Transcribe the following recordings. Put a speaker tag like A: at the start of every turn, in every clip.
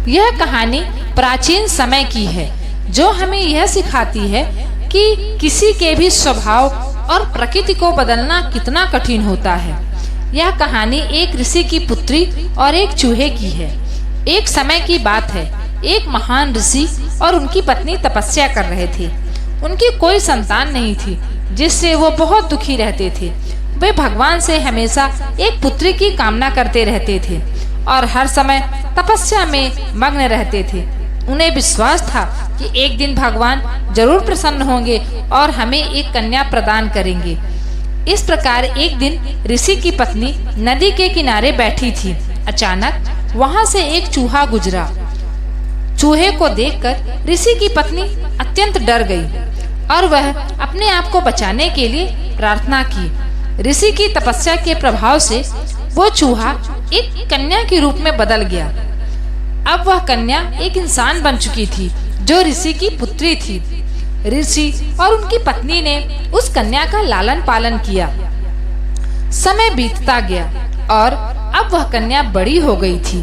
A: यह कहानी प्राचीन समय की है जो हमें यह सिखाती है कि किसी के भी स्वभाव और प्रकृति को बदलना कितना कठिन होता है। यह कहानी एक ऋषि की पुत्री और एक चूहे की है। एक समय की बात है, एक महान ऋषि और उनकी पत्नी तपस्या कर रहे थे। उनकी कोई संतान नहीं थी, जिससे वो बहुत दुखी रहते थे। वे भगवान से हमेशा एक पुत्री की कामना करते रहते थे और हर समय तपस्या में मग्न रहते थे। उन्हें विश्वास था कि एक दिन भगवान जरूर प्रसन्न होंगे और हमें एक कन्या प्रदान करेंगे। इस प्रकार एक दिन ऋषि की पत्नी नदी के किनारे बैठी थी। अचानक वहां से एक चूहा गुजरा। चूहे को देखकर ऋषि की पत्नी अत्यंत डर गई और वह अपने आप को बचाने के लिए प्रार्थना की। ऋषि की तपस्या के प्रभाव से वो चूहा एक कन्या के रूप में बदल गया। अब वह कन्या एक इंसान बन चुकी थी जो ऋषि की पुत्री थी। ऋषि और उनकी पत्नी ने उस कन्या का लालन पालन किया। समय बीतता गया और अब वह कन्या बड़ी हो गई थी।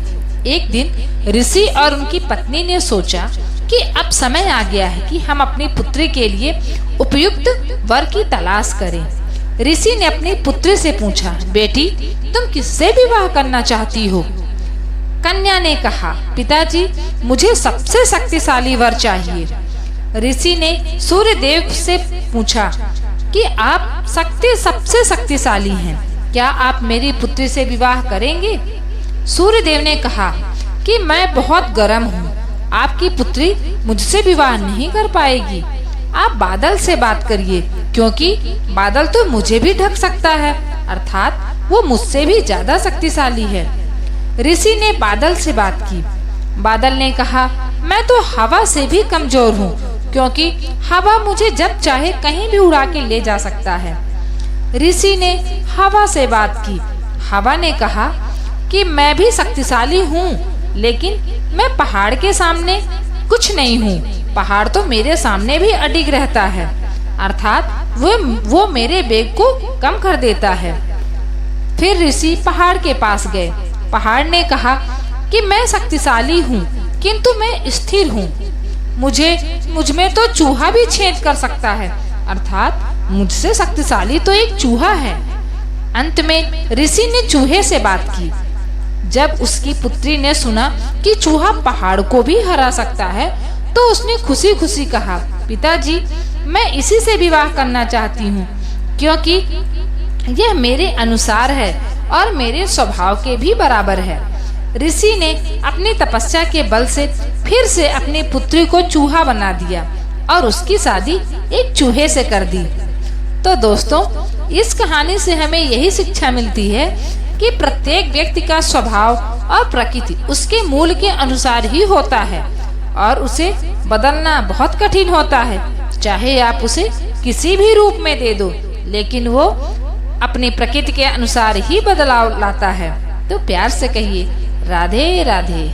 A: एक दिन ऋषि और उनकी पत्नी ने सोचा कि अब समय आ गया है कि हम अपनी पुत्री के लिए उपयुक्त वर की तलाश करें। ऋषि ने अपनी पुत्री से पूछा, बेटी तुम किससे विवाह करना चाहती हो? कन्या ने कहा, पिताजी मुझे सबसे शक्तिशाली वर चाहिए। ऋषि ने सूर्य देव से पूछा कि आप सबसे शक्तिशाली हैं, क्या आप मेरी पुत्री से विवाह करेंगे? सूर्य देव ने कहा कि मैं बहुत गर्म हूँ, आपकी पुत्री मुझसे विवाह नहीं कर पाएगी। आप बादल से बात करिए, क्योंकि बादल तो मुझे भी ढक सकता है, अर्थात वो मुझसे भी ज्यादा शक्तिशाली है। ऋषि ने बादल से बात की। बादल ने कहा, मैं तो हवा से भी कमजोर हूँ, क्योंकि हवा मुझे जब चाहे कहीं भी उड़ा के ले जा सकता है। ऋषि ने हवा से बात की। हवा ने कहा कि मैं भी शक्तिशाली हूँ, लेकिन मैं पहाड़ के सामने कुछ नहीं हूँ। पहाड़ तो मेरे सामने भी अडिग रहता है, अर्थात वो मेरे वेग को कम कर देता है। फिर ऋषि पहाड़ के पास गए। पहाड़ ने कहा कि मैं शक्तिशाली हूँ, किंतु मैं स्थिर हूँ। मुझ में तो चूहा भी छेद कर सकता है, अर्थात मुझसे शक्तिशाली तो एक चूहा है। अंत में ऋषि ने चूहे से बात की। जब उसकी पुत्री ने सुना कि चूहा पहाड़ को भी हरा सकता है, तो उसने खुशी खुशी कहा, पिताजी मैं इसी से विवाह करना चाहती हूँ, क्योंकि यह मेरे अनुसार है और मेरे स्वभाव के भी बराबर है। ऋषि ने अपनी तपस्या के बल से फिर से अपनी पुत्री को चूहा बना दिया और उसकी शादी एक चूहे से कर दी। तो दोस्तों, इस कहानी से हमें यही शिक्षा मिलती है कि प्रत्येक व्यक्ति का स्वभाव और प्रकृति उसके मूल के अनुसार ही होता है और उसे बदलना बहुत कठिन होता है। चाहे आप उसे किसी भी रूप में दे दो, लेकिन वो अपनी प्रकृति के अनुसार ही बदलाव लाता है। तो प्यार से कहिए, राधे राधे।